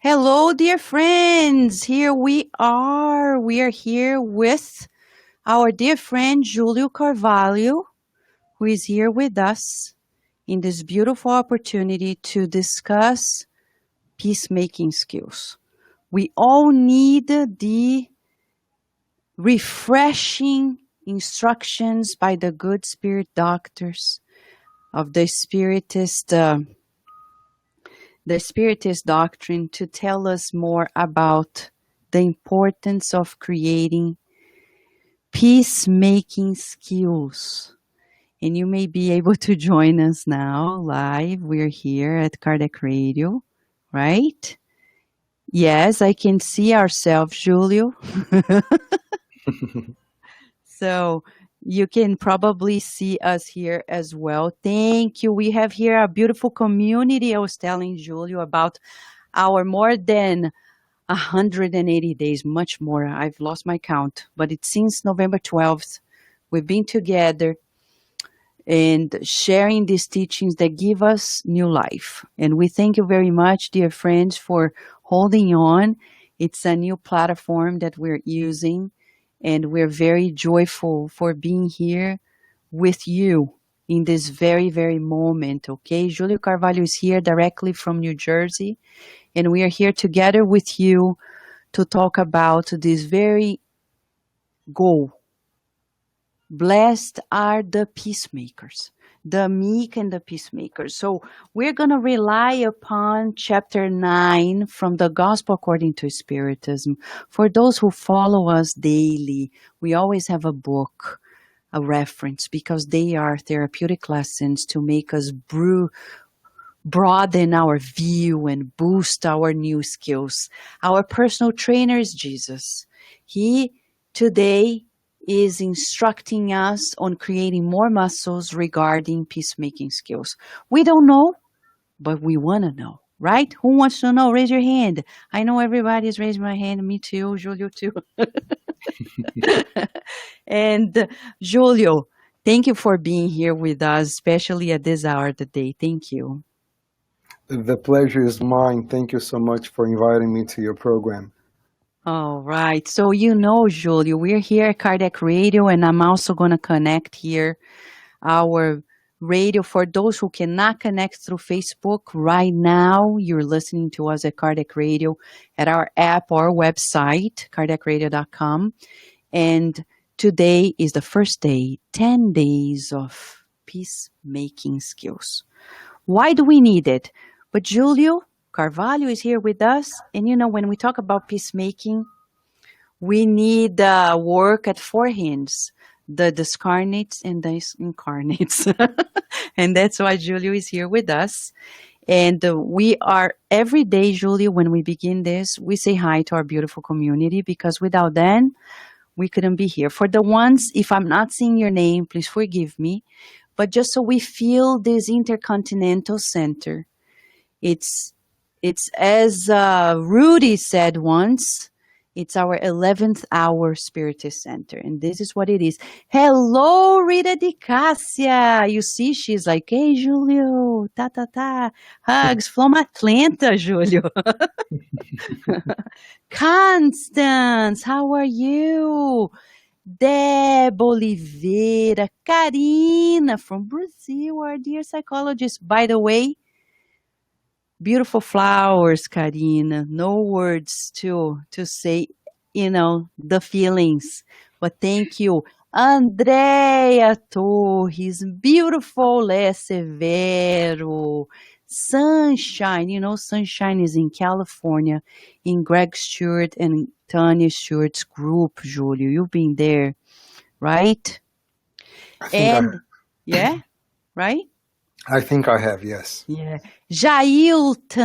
Hello, dear friends. Here we are. We are here with our dear friend Julio Carvalho, who is here with us in this beautiful opportunity to discuss peacemaking skills. We all need the refreshing instructions by the good spirit doctors of the Spiritist doctrine to tell us more about the importance of creating peacemaking skills. And you may be able to join us now live. We're here at Kardec Radio, right? Yes, I can see ourselves, Julio. So you can probably see us here as well. Thank you. We have here a beautiful community. I was telling Julio about our more than 180 days, much more. I've lost my count, but it's since November 12th. We've been together and sharing these teachings that give us new life. And we thank you very much, dear friends, for holding on. It's a new platform that we're using, and we're very joyful for being here with you in this very, very moment, okay? Julio Carvalho is here directly from New Jersey, and we are here together with you to talk about this very goal. Blessed are the peacemakers, the meek and the peacemakers. So we're going to rely upon chapter 9 from the Gospel according to Spiritism. For those who follow us daily, we always have a book, a reference, because they are therapeutic lessons to make us broaden our view and boost our new skills. Our personal trainer is Jesus. He today is instructing us on creating more muscles regarding peacemaking skills. We don't know, but we want to know, right? Who wants to know? Raise your hand. I know everybody's raising my hand. Me too, Julio too. And Julio, thank you for being here with us, especially at this hour of the day. Thank you. The pleasure is mine. Thank you so much for inviting me to your program. All right. So, Julio, we're here at Kardec Radio, and I'm also going to connect here our radio for those who cannot connect through Facebook right now. You're listening to us at Kardec Radio at our app or website, kardecradio.com. And today is the first day, 10 days of peacemaking skills. Why do we need it? But Julio Carvalho is here with us. And when we talk about peacemaking, we need work at four hands, the discarnates and the incarnates. And that's why Julio is here with us. And we are every day, Julio, when we begin this, we say hi to our beautiful community, because without them, we couldn't be here. For the ones, if I'm not seeing your name, please forgive me. But just so we feel this intercontinental center, it's as Rudy said once, it's our 11th hour Spiritist Center. And this is what it is. Hello, Rita Di Cassia. You see, she's like, hey, Julio, ta. Hugs from Atlanta, Julio. Constance, how are you? Deb Oliveira, Karina from Brazil, our dear psychologist. By the way, beautiful flowers, Karina. No words to say, the feelings. But thank you. Andrea Torres, beautiful Lé Severo. Sunshine, Sunshine is in California, in Greg Stewart and Tanya Stewart's group, Julio. You've been there, right? Yeah, right? I think I have, yes. Yeah. Jailton,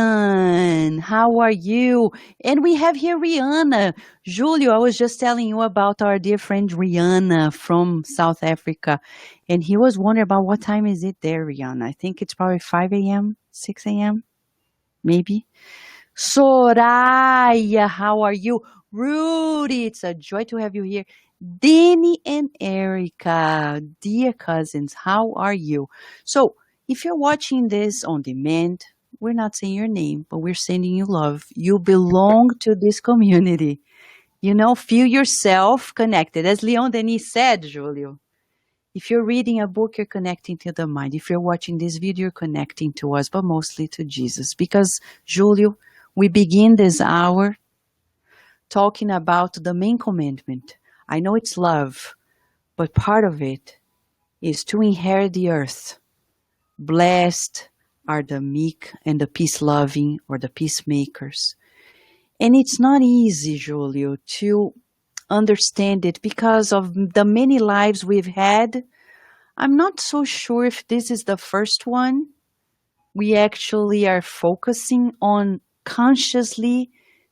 how are you? And we have here Rihanna. Julio, I was just telling you about our dear friend Rihanna from South Africa. And he was wondering about what time is it there, Rihanna? I think it's probably 5 a.m., 6 a.m., maybe. Soraya, how are you? Rudy, it's a joy to have you here. Danny and Erica, dear cousins, how are you? So, if you're watching this on demand, we're not saying your name, but we're sending you love. You belong to this community. Feel yourself connected. As Leon Denis said, Julio, if you're reading a book, you're connecting to the mind. If you're watching this video, you're connecting to us, but mostly to Jesus. Because, Julio, we begin this hour talking about the main commandment. I know it's love, but part of it is to inherit the earth. Blessed are the meek and the peace-loving, or the peacemakers. And it's not easy, Julio, to understand it because of the many lives we've had. I'm not so sure if this is the first one. We actually are focusing on consciously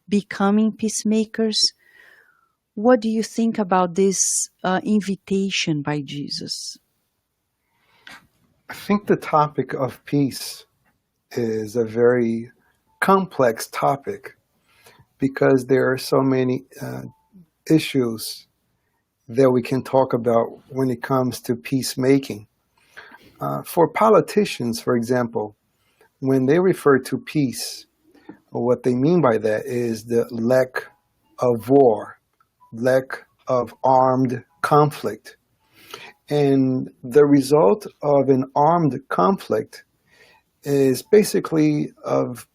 becoming peacemakers. What do you think about this invitation by Jesus? I think the topic of peace is a very complex topic because there are so many issues that we can talk about when it comes to peacemaking. For politicians, for example, when they refer to peace, what they mean by that is the lack of war, lack of armed conflict. And the result of an armed conflict is basically of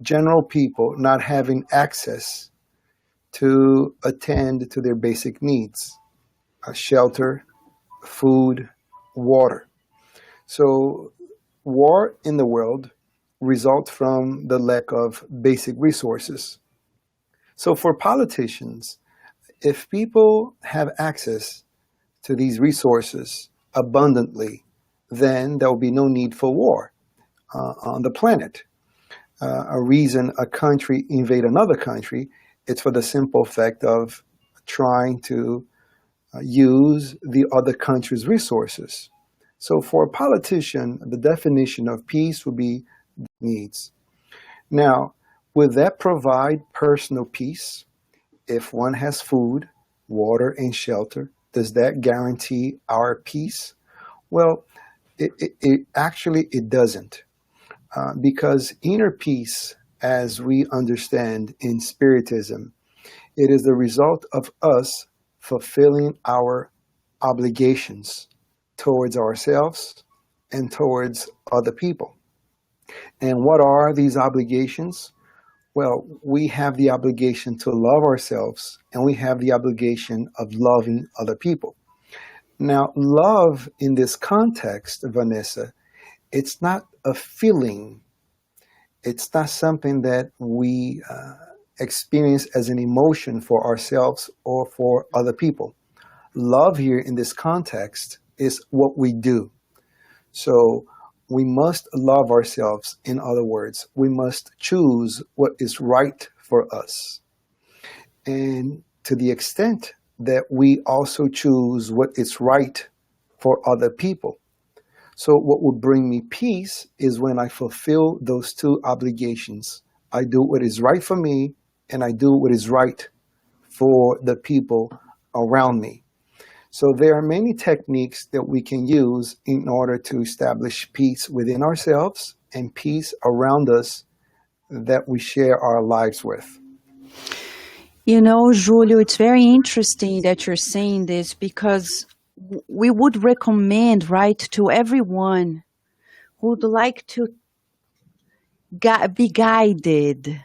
general people not having access to attend to their basic needs, shelter, food, water. So war in the world results from the lack of basic resources. So for politicians, if people have access to these resources abundantly, then there will be no need for war on the planet. A reason a country invade another country, it's for the simple fact of trying to use the other country's resources. So for a politician, the definition of peace would be needs. Now, would that provide personal peace? If one has food, water, and shelter, does that guarantee our peace? Well, it actually doesn't, because inner peace, as we understand in Spiritism, it is the result of us fulfilling our obligations towards ourselves and towards other people. And what are these obligations? Well, we have the obligation to love ourselves, and we have the obligation of loving other people. Now, love in this context, Vanessa, it's not a feeling. It's not something that we experience as an emotion for ourselves or for other people. Love here in this context is what we do. So we must love ourselves. In other words, we must choose what is right for us. And to the extent that we also choose what is right for other people. So what will bring me peace is when I fulfill those two obligations. I do what is right for me, and I do what is right for the people around me. So there are many techniques that we can use in order to establish peace within ourselves and peace around us that we share our lives with. Julio, it's very interesting that you're saying this because we would recommend, right, to everyone who would like to be guided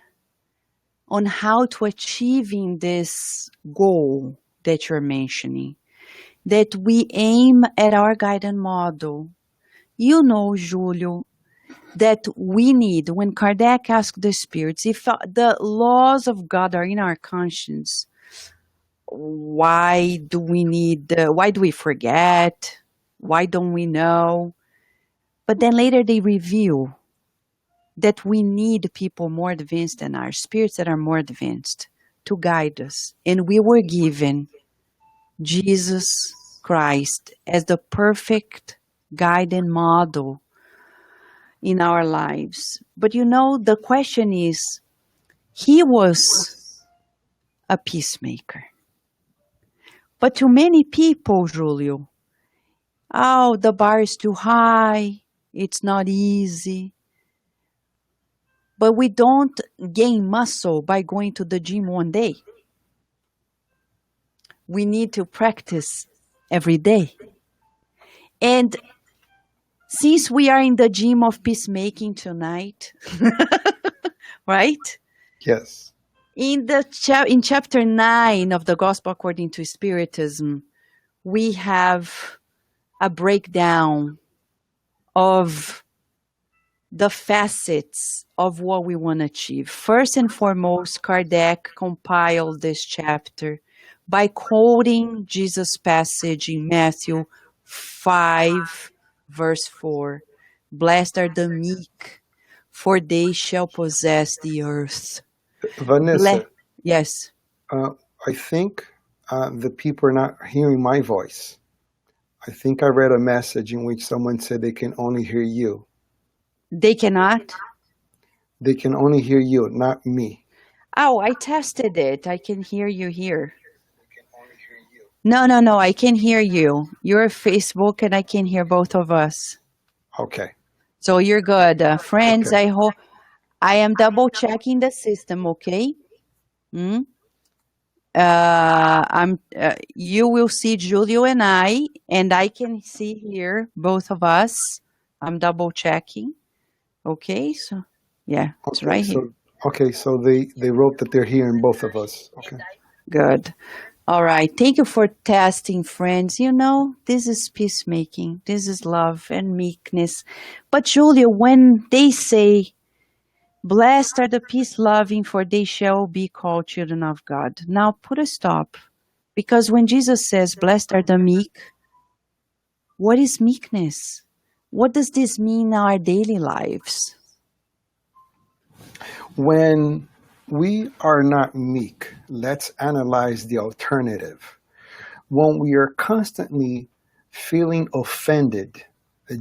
on how to achieving this goal that you're mentioning, that we aim at our guidance model. Julio, that we need, when Kardec asked the spirits, if the laws of God are in our conscience, why do we forget? Why don't we know? But then later they reveal that we need people more advanced than our spirits that are more advanced to guide us. And we were given Jesus Christ as the perfect guiding model in our lives. But the question is, he was a peacemaker. But to many people, Julio, the bar is too high, it's not easy. but we don't gain muscle by going to the gym one day. We need to practice every day. And since we are in the gym of peacemaking tonight, right? Yes. In chapter 9 of the Gospel according to Spiritism, we have a breakdown of the facets of what we want to achieve. First and foremost, Kardec compiled this chapter by quoting Jesus' passage in Matthew 5, verse 4. Blessed are the meek, for they shall possess the earth. Vanessa, Yes. I think the people are not hearing my voice. I think I read a message in which someone said they can only hear you. They cannot? They can only hear you, not me. Oh, I tested it. I can hear you here. No. I can hear you. You're Facebook and I can hear both of us. Okay. So you're good. Friends, Okay. I am double checking the system, okay? You will see Julio and I can see here both of us. I'm double checking. Okay, so yeah, it's Okay. right here. So they wrote that they're hearing both of us. Okay. Good. All right. Thank you for testing, friends. You know, this is peacemaking. This is love and meekness. But Julia, when they say, blessed are the peace-loving, for they shall be called children of God. Now put a stop. Because when Jesus says, blessed are the meek, what is meekness? What does this mean in our daily lives? When we are not meek, let's analyze the alternative. When we are constantly feeling offended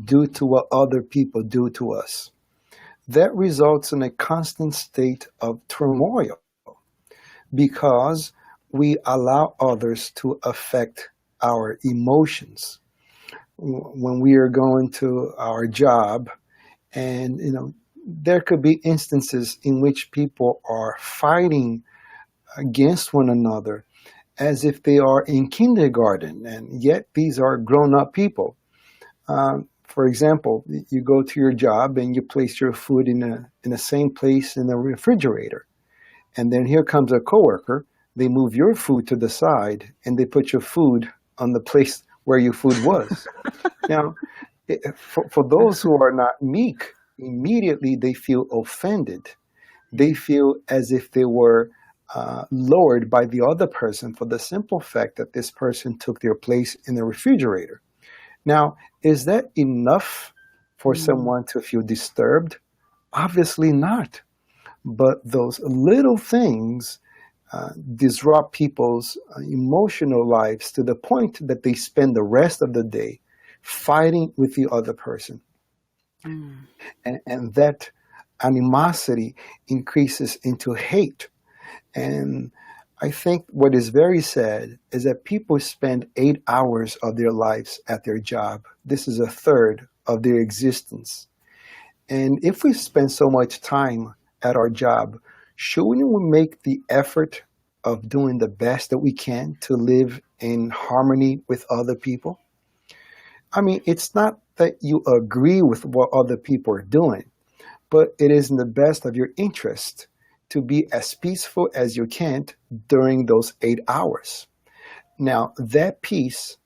due to what other people do to us, that results in a constant state of turmoil because we allow others to affect our emotions. When we are going to our job, and there could be instances in which people are fighting against one another as if they are in kindergarten, and yet these are grown-up people. For example, you go to your job and you place your food in the same place in the refrigerator, and then here comes a coworker. They move your food to the side and they put your food on the place where your food was. Now, for those who are not meek, immediately they feel offended. They feel as if they were lowered by the other person for the simple fact that this person took their place in the refrigerator. Now, is that enough for someone to feel disturbed? Obviously not. But those little things disrupt people's emotional lives to the point that they spend the rest of the day fighting with the other person. And that animosity increases into hate. And I think what is very sad is that people spend 8 hours of their lives at their job. This is a third of their existence. And if we spend so much time at our job, shouldn't we make the effort of doing the best that we can to live in harmony with other people? I mean, it's not that you agree with what other people are doing, but it is in the best of your interest to be as peaceful as you can during those 8 hours. Now, that peace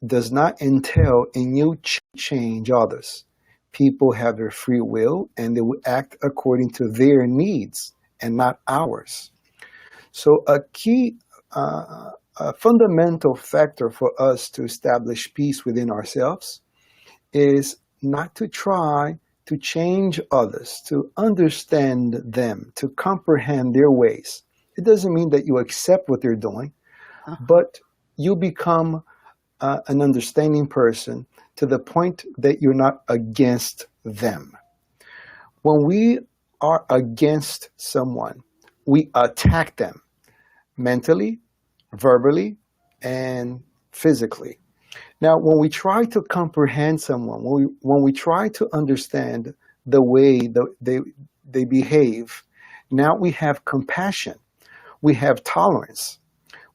does not entail in you change others. People have their free will and they will act according to their needs and not ours. So a key, a fundamental factor for us to establish peace within ourselves is not to try to change others, to understand them, to comprehend their ways. It doesn't mean that you accept what they're doing, but you become an understanding person to the point that you're not against them. When we are against someone, we attack them mentally, verbally, and physically. Now, when we try to comprehend someone, when we try to understand the way they behave. Now we have compassion. We have tolerance,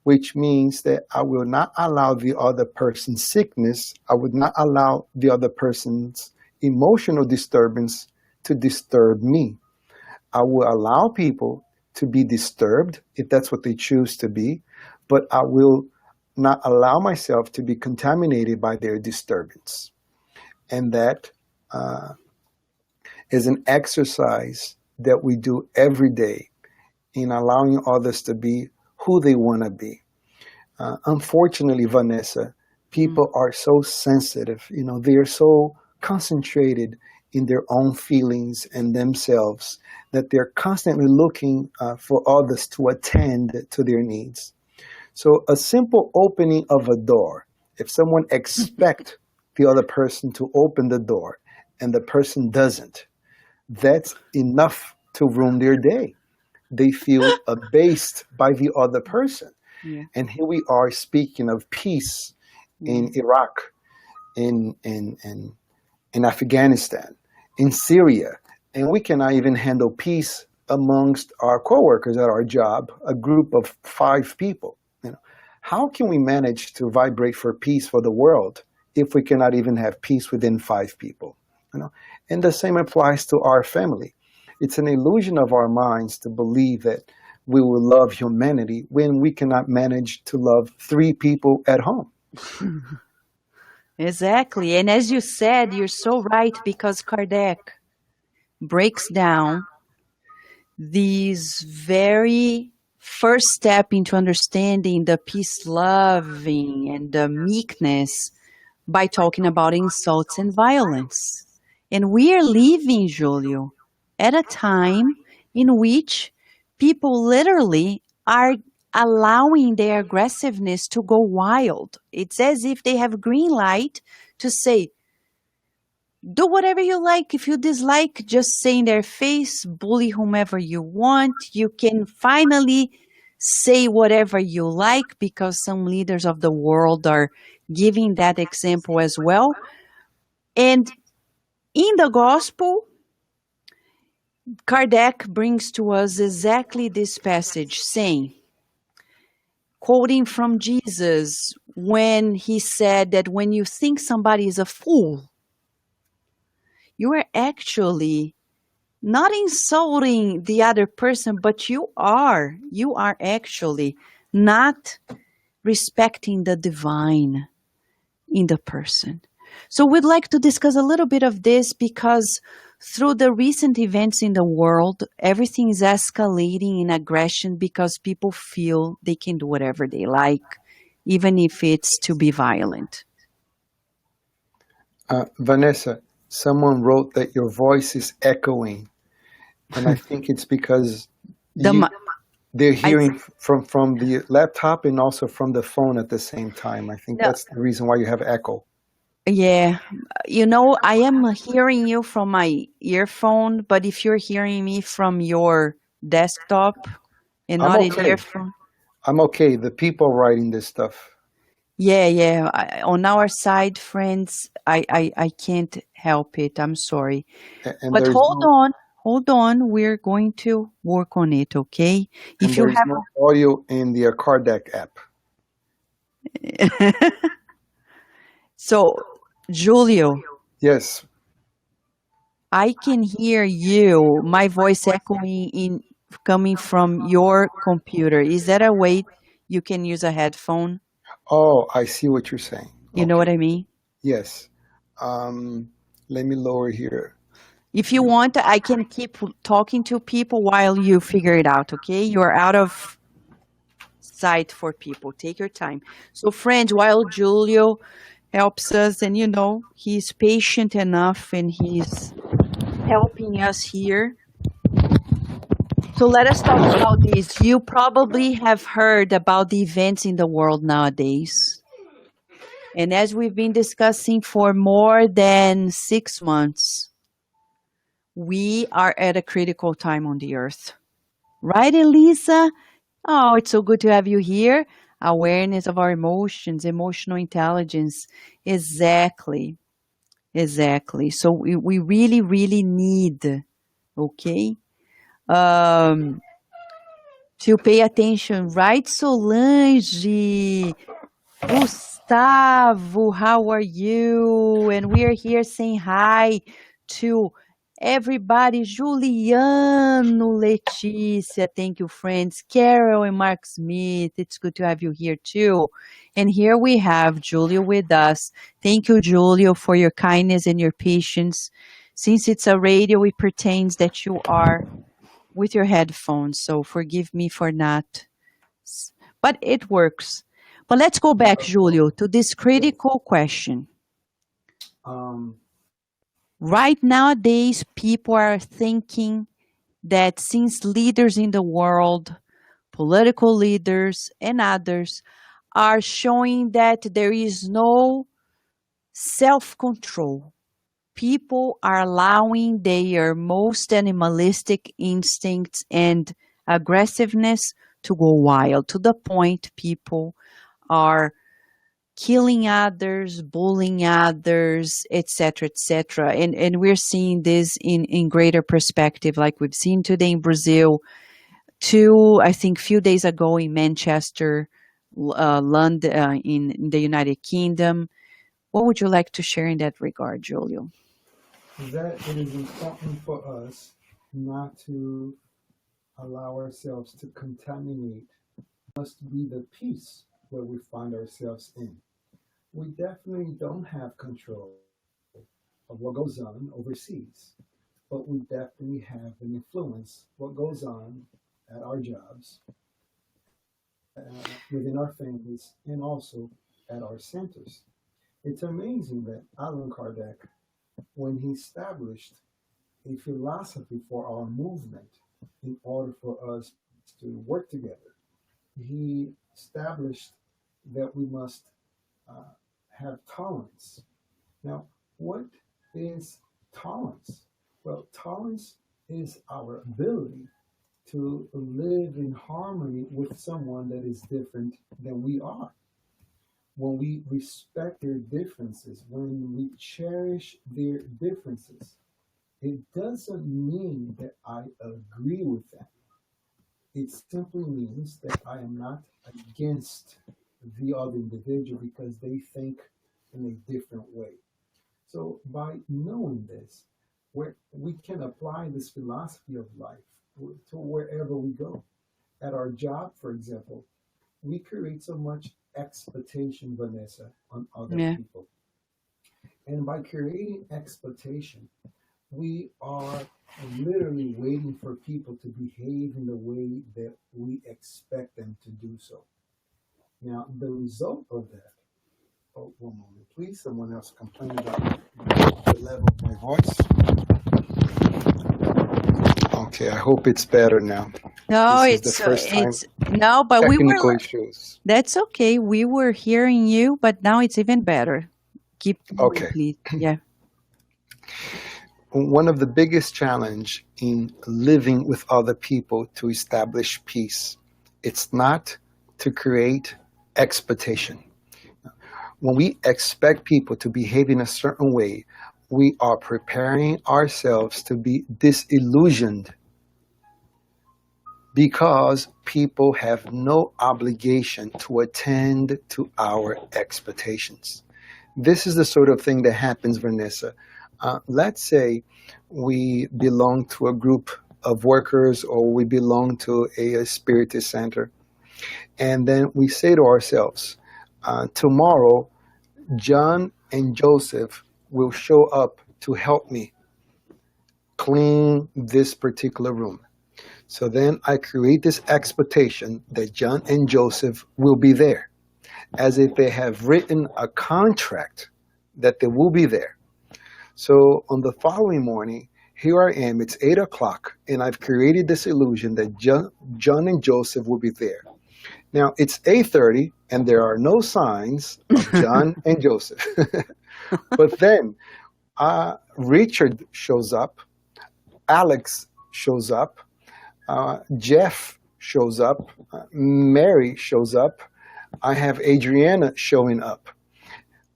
which means that I will not allow the other person's sickness. I would not allow the other person's emotional disturbance to disturb me. I will allow people to be disturbed if that's what they choose to be, but I will not allow myself to be contaminated by their disturbance. And that is an exercise that we do every day in allowing others to be who they want to be. Unfortunately, Vanessa, people are so sensitive. They are so concentrated in their own feelings and themselves that they're constantly looking for others to attend to their needs. So a simple opening of a door, if someone expects the other person to open the door and the person doesn't, that's enough to ruin their day. They feel abased by the other person. Yeah. And here we are speaking of peace in Iraq, in Afghanistan, in Syria, and we cannot even handle peace amongst our coworkers at our job, a group of 5 people. How can we manage to vibrate for peace for the world if we cannot even have peace within 5 people? And the same applies to our family. It's an illusion of our minds to believe that we will love humanity when we cannot manage to love 3 people at home. Exactly. And as you said, you're so right, because Kardec breaks down these very first step into understanding the peace loving and the meekness by talking about insults and violence. And we are living, Julio, at a time in which people literally are allowing their aggressiveness to go wild. It's as if they have green light to say, do whatever you like. If you dislike, just say in their face, bully whomever you want. You can finally say whatever you like, because some leaders of the world are giving that example as well. And in the gospel, Kardec brings to us exactly this passage, saying, quoting from Jesus, when he said that when you think somebody is a fool, you are actually not insulting the other person, but you are actually not respecting the divine in the person. So we'd like to discuss a little bit of this, because through the recent events in the world, everything is escalating in aggression because people feel they can do whatever they like, even if it's to be violent. Vanessa, someone wrote that your voice is echoing, and I think it's because they're hearing from the laptop and also from the phone at the same time. I think that's the reason why you have echo. Yeah, I am hearing you from my earphone, but if you're hearing me from your desktop and not in earphone. I'm okay. The people writing this stuff. Yeah. On our side, friends, I can't help it. I'm sorry. But hold on. We're going to work on it, okay? If you have no audio in the Kardec app. So, Julio. Yes. I can hear you, my voice echoing coming from your computer. Is that a way you can use a headphone? Oh, I see what you're saying. You know what I mean? Yes. Let me lower here. If you want, I can keep talking to people while you figure it out, okay? You're out of sight for people. Take your time. So, friends, while Julio helps us, and he's patient enough and he's helping us here. So let us talk about this. You probably have heard about the events in the world nowadays. And as we've been discussing for more than 6 months, we are at a critical time on the earth. Right, Elisa? Oh, it's so good to have you here. Awareness of our emotions, emotional intelligence. Exactly. So we really, really need, okay, um, to pay attention, right, Solange? Gustavo, how are you? And we are here saying hi to everybody. Juliano, Leticia, thank you, friends. Carol and Mark Smith, it's good to have you here too. And here we have Julio with us. Thank you, Julio, for your kindness and your patience. Since it's a radio, it pertains that you are with your headphones, so forgive me for not but it works. But let's go back, No, Julio, to this yes. critical question. Um, Right nowadays, people are thinking that since leaders in the world, political leaders and others, are showing that there is no self control, people are allowing their most animalistic instincts and aggressiveness to go wild to the point people are killing others, bullying others, etc., etc. And we're seeing this in greater perspective, like we've seen today in Brazil, two I think few days ago in Manchester, London, in the United Kingdom. What would you like to share in that regard, Julio? that it is important for us not to allow ourselves to contaminate. Must be the peace where we find ourselves in. We definitely don't have control of what goes on overseas, but we definitely have an influence what goes on at our jobs, within our families, and also at our centers. It's amazing that Allan Kardec, when he established a philosophy for our movement in order for us to work together, he established that we must uh, have tolerance. Now, what is tolerance? Well, tolerance is our ability to live in harmony with someone that is different than we are. When we respect their differences, when we cherish their differences, it doesn't mean that I agree with them. It simply means that I am not against the other individual because they think in a different way. So by knowing this, we can apply this philosophy of life to wherever we go. At our job, for example, we create so much expectation, Vanessa, on other Yeah. people. And by creating expectation, we are literally waiting for people to behave in the way that we expect them to do so. Now, the result of that, oh, one moment, please. Someone else complained about the level of my voice. Okay, I hope it's better now. No, This is the first time it's no, but we were. technical issues. That's okay. We were hearing you, but now it's even better. Keep going, Okay. please. Yeah. One of the biggest challenge in living with other people to establish peace, it's not to create expectation. When we expect people to behave in a certain way, we are preparing ourselves to be disillusioned because people have no obligation to attend to our expectations. This is the sort of thing that happens, Vanessa. Let's say we belong to a group of workers or we belong to a spiritist center, and then we say to ourselves, tomorrow, John and Joseph will show up to help me clean this particular room. So then I create this expectation that John and Joseph will be there, as if they have written a contract that they will be there. So on the following morning, here I am, it's 8 o'clock, and I've created this illusion that John and Joseph will be there. Now it's 8:30, and there are no signs of John and Joseph. But then Richard shows up, Alex shows up, Jeff shows up, Mary shows up, I have Adriana showing up.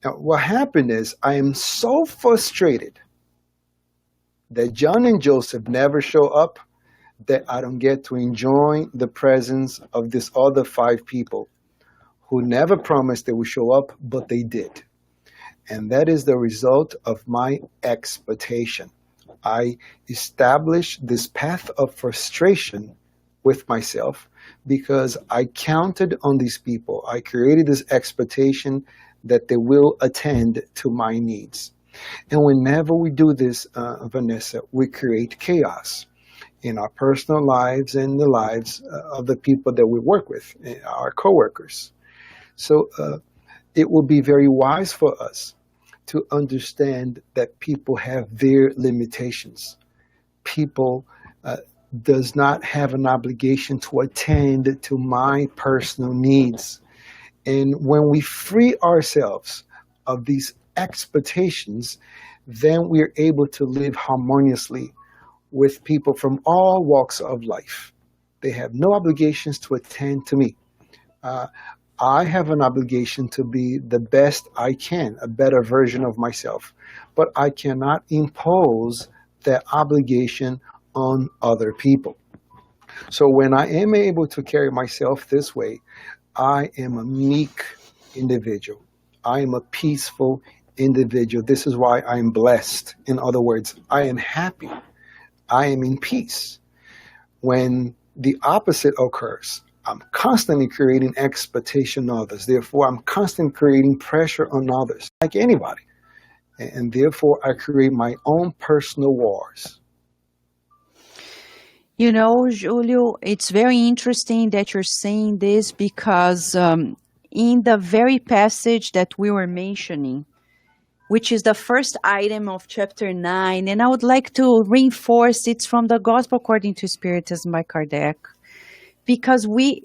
Now, what happened is I am so frustrated that John and Joseph never show up that I don't get to enjoy the presence of these other five people who never promised they would show up, but they did. And that is the result of my expectation. I established this path of frustration with myself because I counted on these people. I created this expectation that they will attend to my needs. And whenever we do this, Vanessa, we create chaos in our personal lives and the lives of the people that we work with, our coworkers. So it will be very wise for us to understand that people have their limitations. People does not have an obligation to attend to my personal needs. And when we free ourselves of these expectations, then we're able to live harmoniously with people from all walks of life. They have no obligations to attend to me. I have an obligation to be the best I can, a better version of myself, but I cannot impose that obligation on other people. So when I am able to carry myself this way, I am a meek individual. I am a peaceful individual. This is why I am blessed. In other words, I am happy. I am in peace. When the opposite occurs, I'm constantly creating expectation on others. Therefore, I'm constantly creating pressure on others, like anybody. And therefore, I create my own personal wars. You know, Julio, it's very interesting that you're saying this because in the very passage that we were mentioning, which is the first item of chapter 9, and I would like to reinforce it's from the Gospel According to Spiritism by Kardec, because we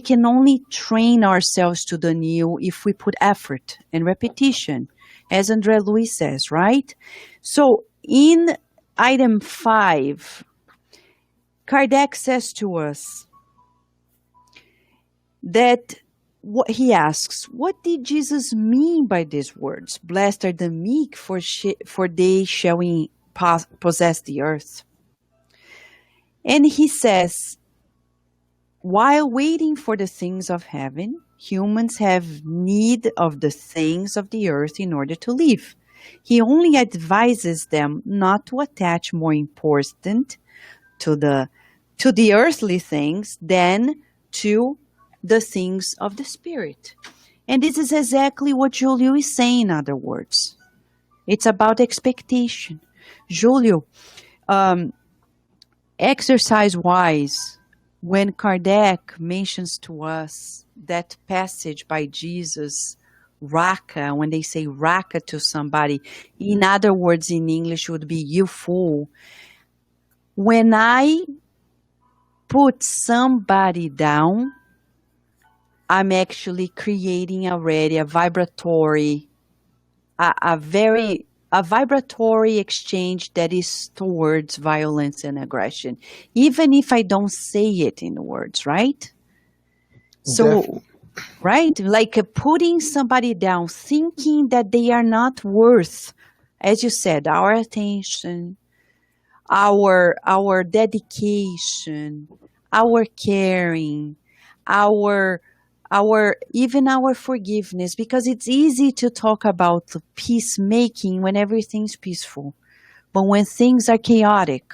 can only train ourselves to the new if we put effort and repetition, as André Luis says, right? So in item 5, Kardec says to us that he asks, what did Jesus mean by these words? Blessed are the meek, for they shall possess the earth. And he says, while waiting for the things of heaven, humans have need of the things of the earth in order to live. He only advises them not to attach more important to the earthly things than to the things of the spirit. And this is exactly what Julio is saying, in other words. It's about expectation. Julio, exercise-wise, when Kardec mentions to us that passage by Jesus, raka, when they say raka to somebody, in other words, in English would be you fool. When I put somebody down, I'm actually creating already a vibratory exchange that is towards violence and aggression, even if I don't say it in words, right? So, Definitely. right? Like putting somebody down, thinking that they are not worth, as you said, our attention, our dedication, our caring, our even our forgiveness, because it's easy to talk about peacemaking when everything's peaceful. But when things are chaotic,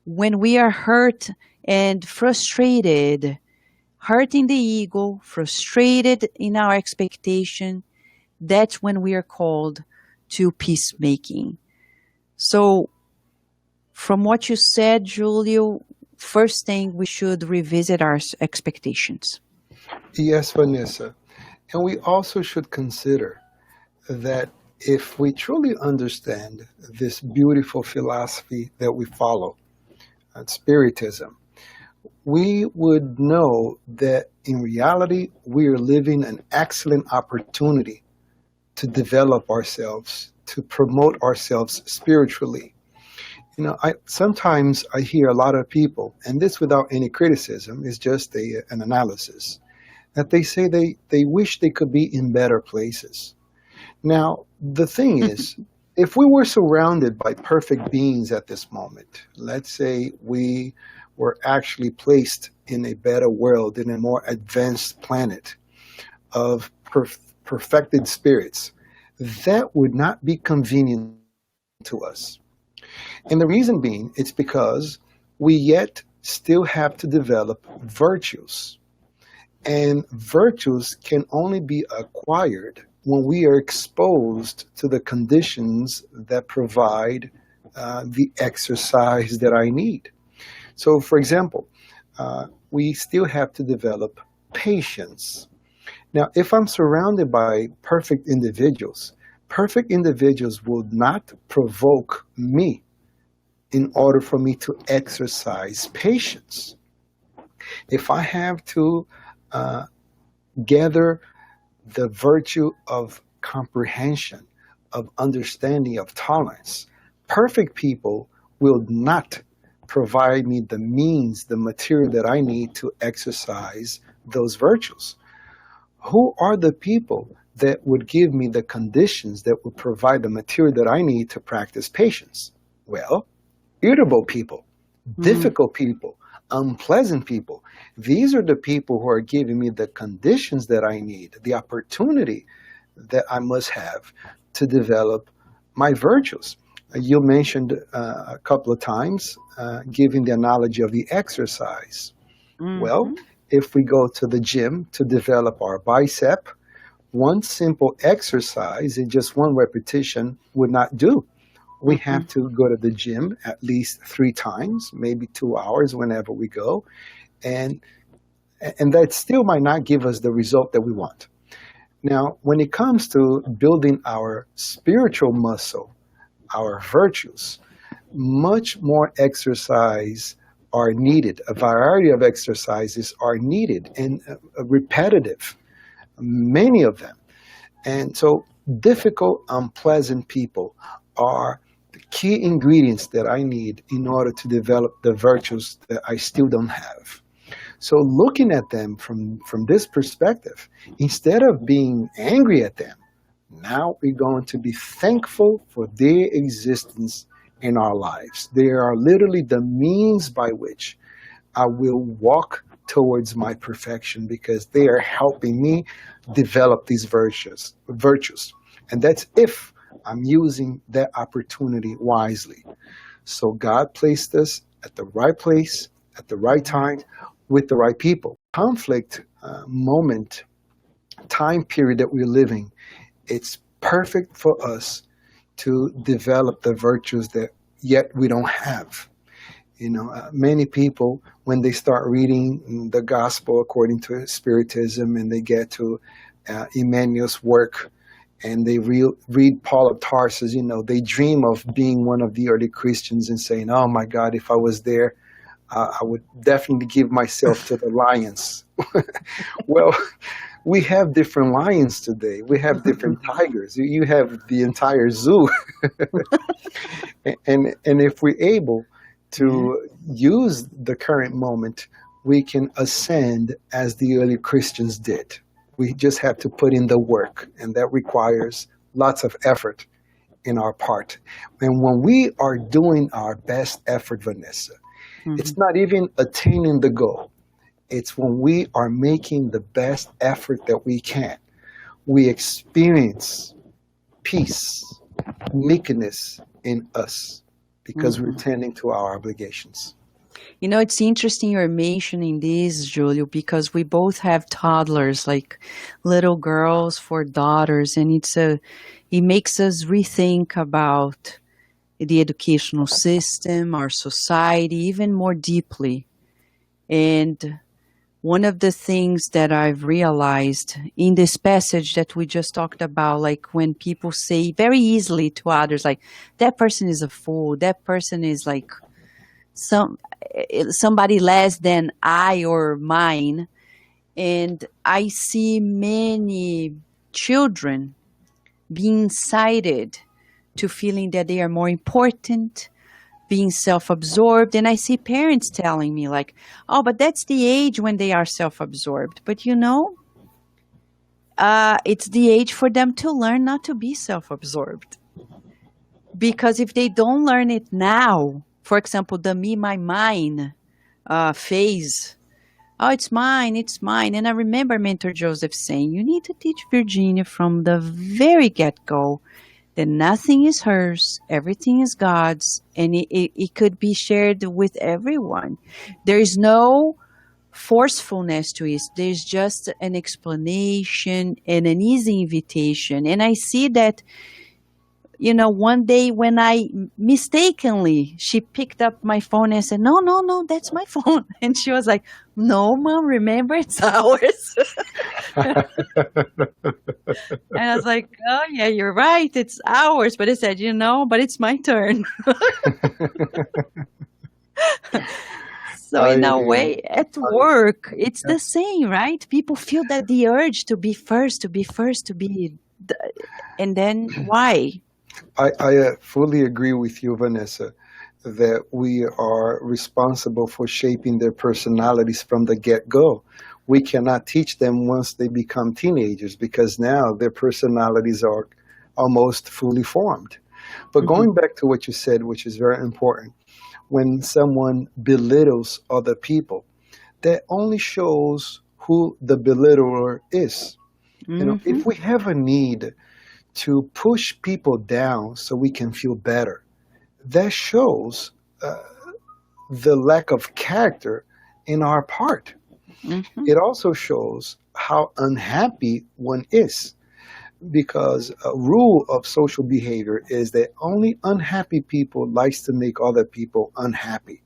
when we are hurt and frustrated, hurting the ego, frustrated in our expectation, that's when we are called to peacemaking. So from what you said, Julio, first thing, we should revisit our expectations. Yes, Vanessa. And we also should consider that if we truly understand this beautiful philosophy that we follow, Spiritism, we would know that in reality, we are living an excellent opportunity to develop ourselves, to promote ourselves spiritually. Sometimes I hear a lot of people, and this without any criticism, is just an analysis, that they say they wish they could be in better places. Now, the thing is, if we were surrounded by perfect beings at this moment, let's say we were actually placed in a better world, in a more advanced planet of perfected spirits, that would not be convenient to us. And the reason being, it's because we yet still have to develop virtues. And virtues can only be acquired when we are exposed to the conditions that provide the exercise that I need. So, for example, we still have to develop patience. Now, if I'm surrounded by perfect individuals will not provoke me in order for me to exercise patience. If I have to gather the virtue of comprehension, of understanding, of tolerance, perfect people will not provide me the means, the material that I need to exercise those virtues. Who are the people that would give me the conditions that would provide the material that I need to practice patience? Well, irritable people, difficult people, unpleasant people. These are the people who are giving me the conditions that I need, the opportunity that I must have to develop my virtues. You mentioned a couple of times giving the analogy of the exercise. Well, if we go to the gym to develop our bicep, one simple exercise in just one repetition would not do. We have to go to the gym at least 3 times, maybe 2 hours whenever we go. And that still might not give us the result that we want. Now, when it comes to building our spiritual muscle, our virtues, much more exercise are needed. A variety of exercises are needed and repetitive, many of them. And so difficult, unpleasant people are the key ingredients that I need in order to develop the virtues that I still don't have. So looking at them from this perspective, instead of being angry at them, now we're going to be thankful for their existence in our lives. They are literally the means by which I will walk towards my perfection because they are helping me develop these virtues. And that's if I'm using that opportunity wisely. So God placed us at the right place, at the right time, with the right people. Conflict time period that we're living, it's perfect for us to develop the virtues that yet we don't have. Many people, when they start reading the gospel according to Spiritism and they get to Emmanuel's work and they read Paul of Tarsus, they dream of being one of the early Christians and saying, oh my God, if I was there, I would definitely give myself to the lions. Well, we have different lions today. We have different tigers. You have the entire zoo. and if we're able to use the current moment, we can ascend as the early Christians did. We just have to put in the work, and that requires lots of effort in our part. And when we are doing our best effort, Vanessa, it's not even attaining the goal. It's when we are making the best effort that we can. We experience peace, meekness in us because we're tending to our obligations. It's interesting you're mentioning this, Julio, because we both have toddlers, like little girls for daughters, and it makes us rethink about the educational system, our society, even more deeply. And one of the things that I've realized in this passage that we just talked about, like when people say very easily to others, like, that person is a fool, that person is like somebody less than I or mine. And I see many children being incited to feeling that they are more important, being self-absorbed. And I see parents telling me like, oh, but that's the age when they are self-absorbed. But it's the age for them to learn not to be self-absorbed. Because if they don't learn it now, for example, the me, my, mine phase. Oh, it's mine, it's mine. And I remember Mentor Joseph saying, you need to teach Virginia from the very get go that nothing is hers, everything is God's, and it could be shared with everyone. There is no forcefulness to it. There's just an explanation and an easy invitation. And I see that, one day when I mistakenly, she picked up my phone and said, no, no, no, that's my phone. And she was like, no, Mom, remember, it's ours. And I was like, oh, yeah, you're right. It's ours. But I said, but it's my turn. So in a way, at work, it's the same, right? People feel that the urge to be first, and then why? I fully agree with you, Vanessa, that we are responsible for shaping their personalities from the get-go. We cannot teach them once they become teenagers because now their personalities are almost fully formed. But going back to what you said, which is very important, when someone belittles other people, that only shows who the belittler is. If we have a need to push people down so we can feel better, that shows the lack of character in our part. It also shows how unhappy one is, because a rule of social behavior is that only unhappy people likes to make other people unhappy.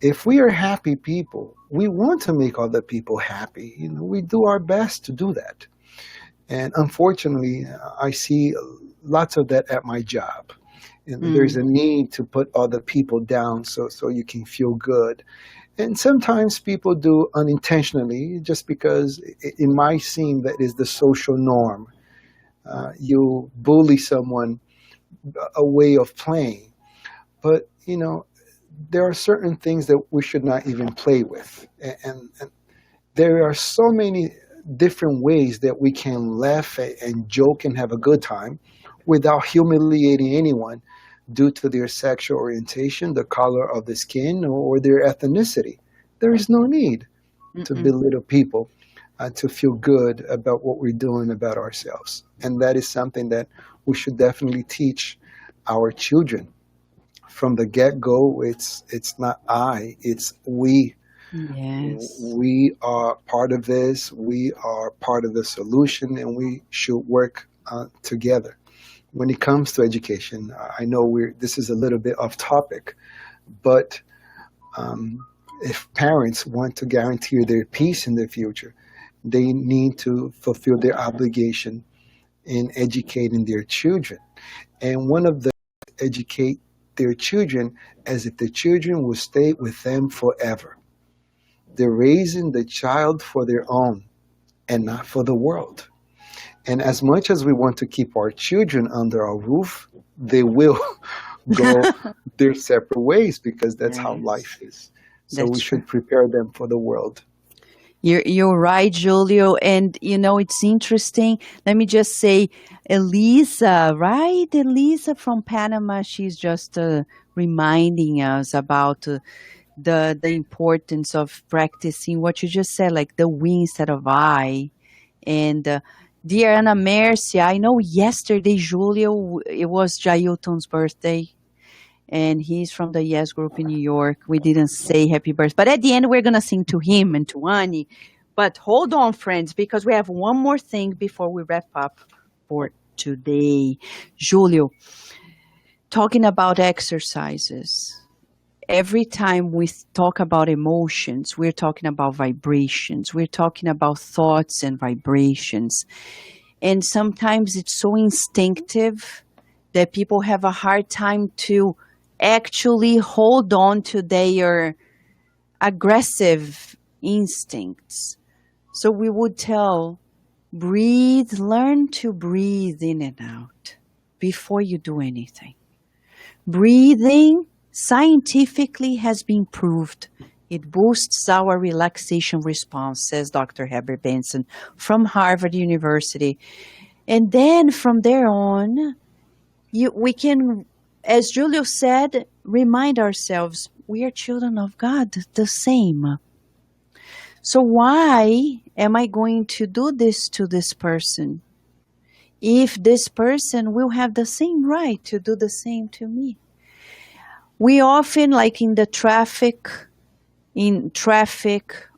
If we are happy people, we want to make other people happy. We do our best to do that. And unfortunately, I see lots of that at my job. There's a need to put other people down so you can feel good. And sometimes people do unintentionally, just because it might seem that is the social norm. You bully someone, a way of playing. But, there are certain things that we should not even play with. And there are so many different ways that we can laugh and joke and have a good time without humiliating anyone due to their sexual orientation, the color of the skin, or their ethnicity. There is no need to belittle people, to feel good about what we're doing about ourselves. And that is something that we should definitely teach our children. From the get-go, it's not I, it's we. Yes. We are part of this. We are part of the solution, and we should work together. When it comes to education, I know this is a little bit off topic, but if parents want to guarantee their peace in the future, they need to fulfill their obligation in educating their children. And one of the educate their children as if the children will stay with them forever. They're raising the child for their own and not for the world. And as much as we want to keep our children under our roof, they will go their separate ways, because that's how life is. So we should prepare them for the world. You're right, Julio. And, it's interesting. Let me just say, Elisa, right? Elisa from Panama, she's just reminding us about the importance of practicing what you just said, like the we instead of I. And dear Ana Mercia, I know yesterday, Julio, it was Jailton's birthday. And he's from the Yes Group in New York. We didn't say happy birthday. But at the end, we're going to sing to him and to Annie. But hold on, friends, because we have one more thing before we wrap up for today. Julio, talking about exercises. Every time we talk about emotions, we're talking about vibrations. We're talking about thoughts and vibrations. And sometimes it's so instinctive that people have a hard time to actually hold on to their aggressive instincts. So we would tell, learn to breathe in and out before you do anything. Breathing scientifically has been proved. It boosts our relaxation response, says Dr. Heber Benson from Harvard University. And then from there on, we can, as Julio said, remind ourselves, We are children of God, the same. So why am I going to do this to this person if this person will have the same right to do the same to me? We often, like in traffic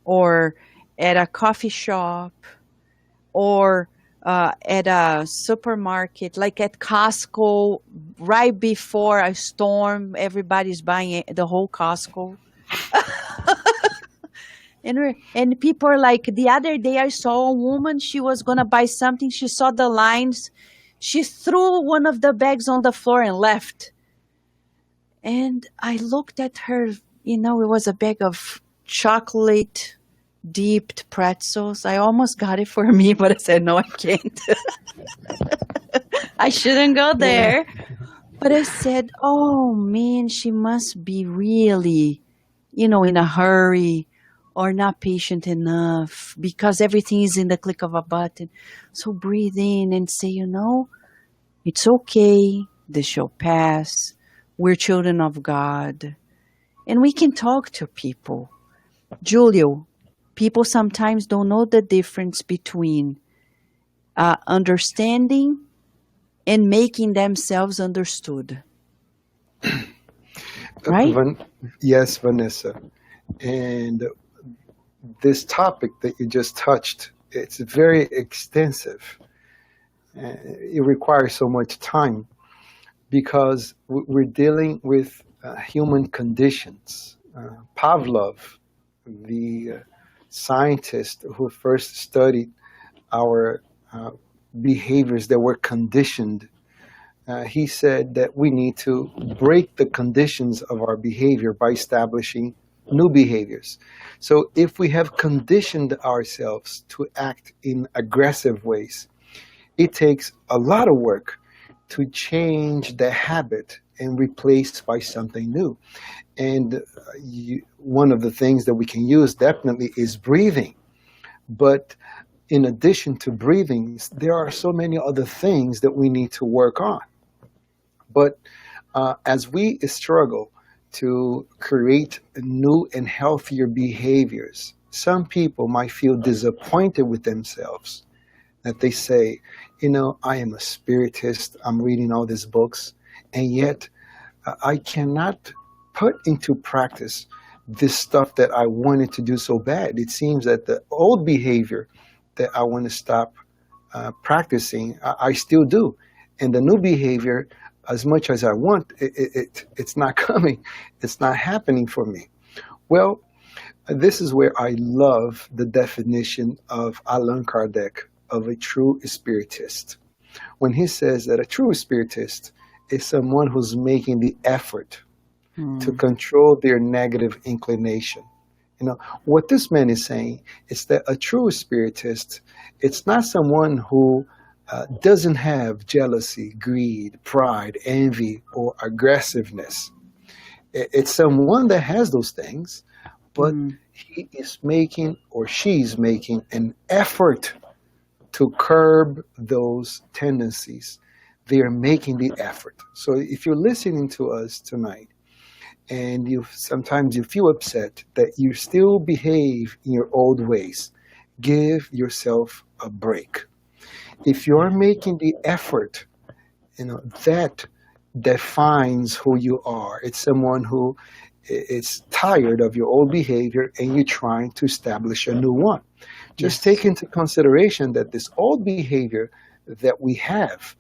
or at a coffee shop or at a supermarket, like at Costco, right before a storm, everybody's buying the whole Costco. And people are like, the other day I saw a woman, she was going to buy something. She saw the lines. She threw one of the bags on the floor and left. And I looked at her, it was a bag of chocolate dipped pretzels. I almost got it for me, but I said, no, I can't. I shouldn't go there. But I said, oh man, she must be really, in a hurry or not patient enough because everything is in the click of a button. So breathe in and say, it's okay. This shall pass. We're children of God. And we can talk to people. Julio, people sometimes don't know the difference between understanding and making themselves understood. Right? Yes, Vanessa. And this topic that you just touched, it's very extensive. It requires so much time because we're dealing with human conditions. Pavlov, the scientist who first studied our behaviors that were conditioned, he said that we need to break the conditions of our behavior by establishing new behaviors. So if we have conditioned ourselves to act in aggressive ways, it takes a lot of work to change the habit and replace by something new. And one of the things that we can use definitely is breathing. But in addition to breathing, there are so many other things that we need to work on. But as we struggle to create new and healthier behaviors, some people might feel disappointed with themselves, that they say, I am a spiritist, I'm reading all these books, and yet I cannot put into practice this stuff that I wanted to do so bad. It seems that the old behavior that I want to stop practicing, I still do. And the new behavior, as much as I want, it's not coming. It's not happening for me. Well, this is where I love the definition of Allan Kardec of a true spiritist. When he says that a true spiritist is someone who's making the effort to control their negative inclination. What this man is saying is that a true spiritist, it's not someone who doesn't have jealousy, greed, pride, envy, or aggressiveness. It's someone that has those things, but he is making or she's making an effort to curb those tendencies. They are making the effort. So if you're listening to us tonight and sometimes you feel upset that you still behave in your old ways, give yourself a break. If you're making the effort, that defines who you are. It's someone who is tired of your old behavior and you're trying to establish a new one. Just take into consideration that this old behavior that we have,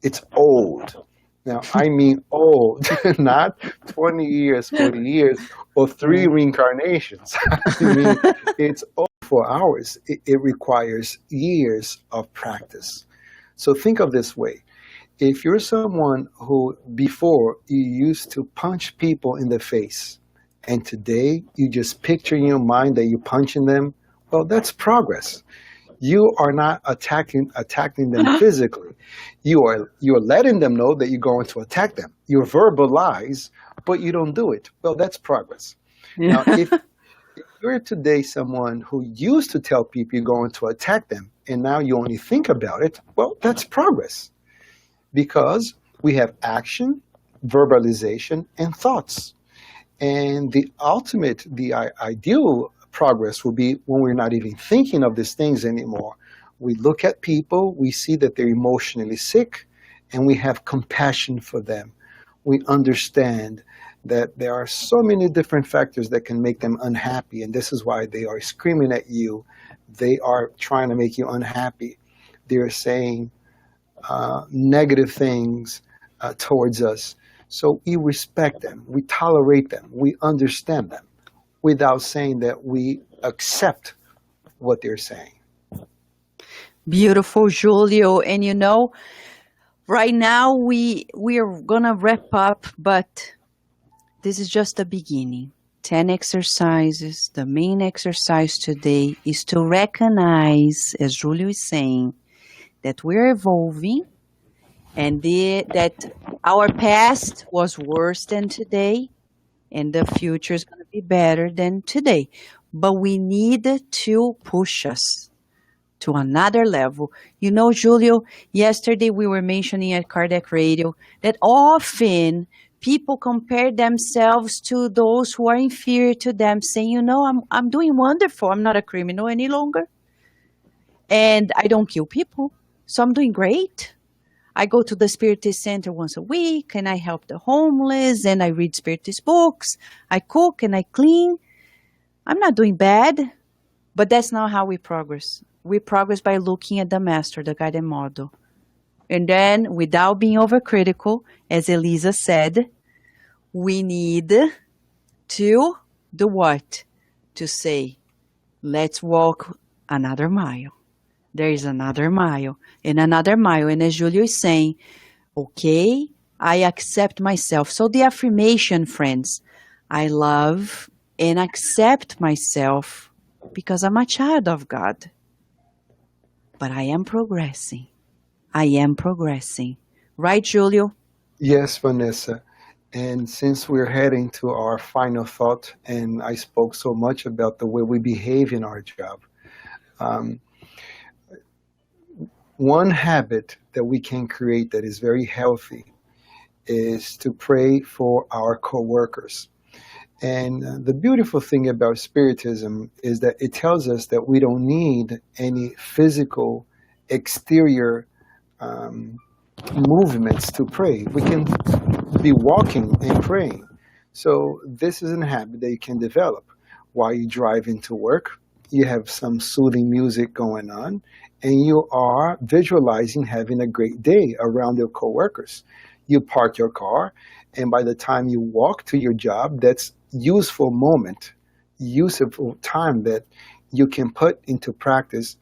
it's old. Now, I mean old, not 20 years, 40 years, or 3 reincarnations. I mean, it's old for ours. It requires years of practice. So think of this way. If you're someone who before you used to punch people in the face, and today you just picture in your mind that you're punching them, well, that's progress. You are not attacking them physically. You're letting them know that you're going to attack them. You verbalize, but you don't do it. Well, that's progress. Now, if you're today someone who used to tell people you're going to attack them, and now you only think about it, well, that's progress. Because we have action, verbalization, and thoughts. And the ideal progress will be when we're not even thinking of these things anymore. We look at people, we see that they're emotionally sick, and we have compassion for them. We understand that there are so many different factors that can make them unhappy, and this is why they are screaming at you. They are trying to make you unhappy. They're saying negative things towards us. So we respect them, we tolerate them, we understand them without saying that we accept what they're saying. Beautiful, Julio. And right now we are gonna wrap up, but this is just the beginning. 10 exercises. The main exercise today is to recognize, as Julio is saying, that we're evolving and that our past was worse than today and the future is going to be better than today. But we need to push us to another level. Julio, yesterday we were mentioning at Cardiac Radio that often people compare themselves to those who are inferior to them, saying, I'm doing wonderful. I'm not a criminal any longer. And I don't kill people. So I'm doing great. I go to the Spiritist Center once a week and I help the homeless and I read Spiritist books. I cook and I clean. I'm not doing bad, but that's not how we progress. We progress by looking at the master, the guided model. And then without being overcritical, as Elisa said, we need to do what? To say, let's walk another mile. There is another mile and another mile. And as Julio is saying, okay, I accept myself. So the affirmation, friends, I love and accept myself because I'm a child of God. But I am progressing. I am progressing. Right, Julio? Yes, Vanessa. And since we're heading to our final thought, and I spoke so much about the way we behave in our job, one habit that we can create that is very healthy is to pray for our coworkers. And the beautiful thing about Spiritism is that it tells us that we don't need any physical exterior movements to pray. We can be walking and praying. So this is a habit that you can develop while you drive into work. You have some soothing music going on, and you are visualizing having a great day around your coworkers. You park your car, and by the time you walk to your job, that's useful time that you can put into practice,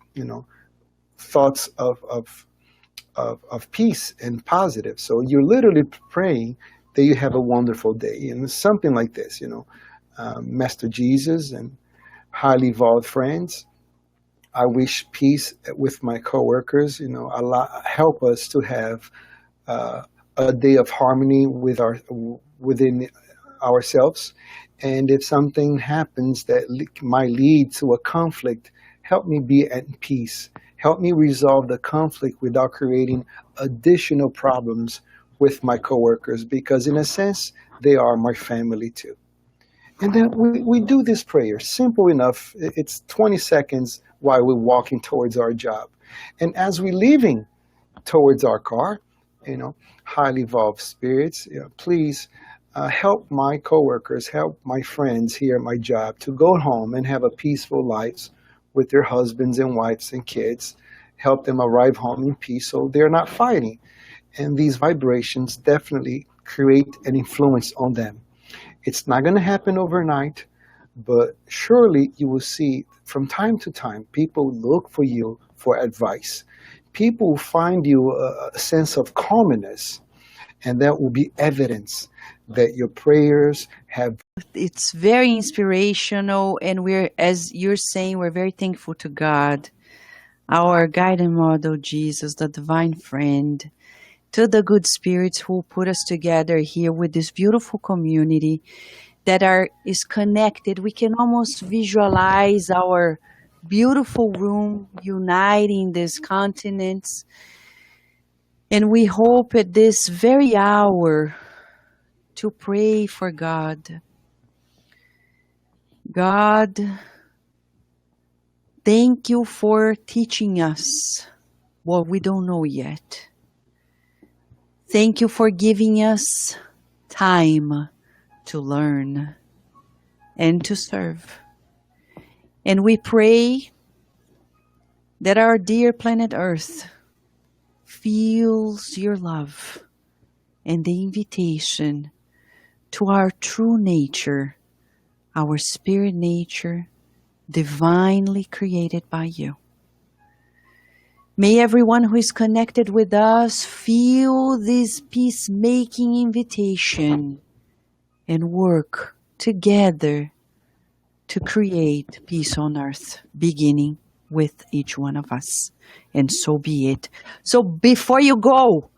thoughts of peace and positive. So you're literally praying that you have a wonderful day. And something like this, Master Jesus and highly evolved friends, I wish peace with my coworkers, help us to have a day of harmony within ourselves. And if something happens that might lead to a conflict, help me be at peace. Help me resolve the conflict without creating additional problems with my coworkers, because in a sense, they are my family too. And then we do this prayer, simple enough. It's 20 seconds while we're walking towards our job. And as we're leaving towards our car, highly evolved spirits, please help my coworkers, help my friends here at my job to go home and have a peaceful life with their husbands and wives and kids. Help them arrive home in peace so they're not fighting. And these vibrations definitely create an influence on them. It's not going to happen overnight, but surely you will see from time to time people look for you for advice. People find you a sense of calmness, and that will be evidence that your prayers have. It's very inspirational, and as you're saying, we're very thankful to God, our guiding model, Jesus, the divine friend, to the good spirits who put us together here with this beautiful community that is connected. We can almost visualize our beautiful room uniting these continents. And we hope at this very hour to pray for God, God, thank you for teaching us what we don't know yet. Thank you for giving us time to learn and to serve. And we pray that our dear planet Earth feels your love and the invitation to our true nature, our spirit nature, divinely created by you. May everyone who is connected with us feel this peacemaking invitation and work together to create peace on earth, beginning with each one of us. And so be it. So before you go,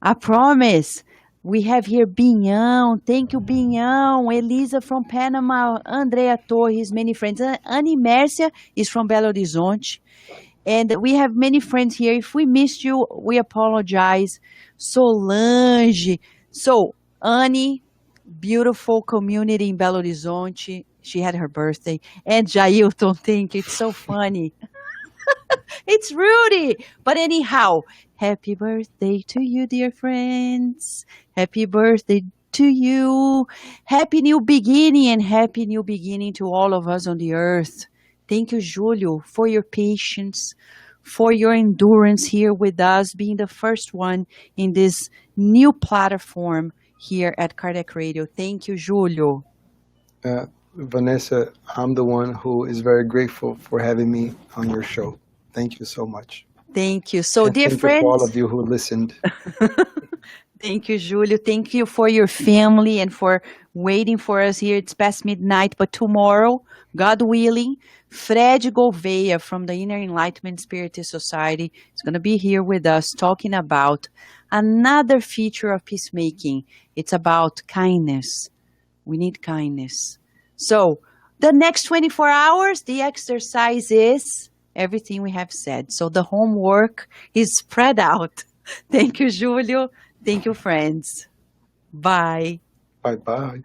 I promise, we have here Binhão. Thank you, Binhão. Elisa from Panama. Andrea Torres, many friends. Annie Mércia is from Belo Horizonte. And we have many friends here. If we missed you, we apologize. Solange. So, Annie, beautiful community in Belo Horizonte. She had her birthday. And Jailton, thank you. It's so funny. It's Rudy. But anyhow, happy birthday to you, dear friends. Happy birthday to you. Happy new beginning and happy new beginning to all of us on the earth. Thank you, Julio, for your patience, for your endurance here with us, being the first one in this new platform here at Kardec Radio. Thank you, Julio. Vanessa, I'm the one who is very grateful for having me on your show. Thank you so much. Thank you. So, and dear thank friends, you for all of you who listened. Thank you, Julio. Thank you for your family and for waiting for us here. It's past midnight, but tomorrow, God willing, Fred Gouveia from the Inner Enlightenment Spiritist Society is going to be here with us talking about another feature of peacemaking. It's about kindness. We need kindness. So the next 24 hours, the exercise is everything we have said. So the homework is spread out. Thank you, Julio. Thank you, friends. Bye. Bye-bye.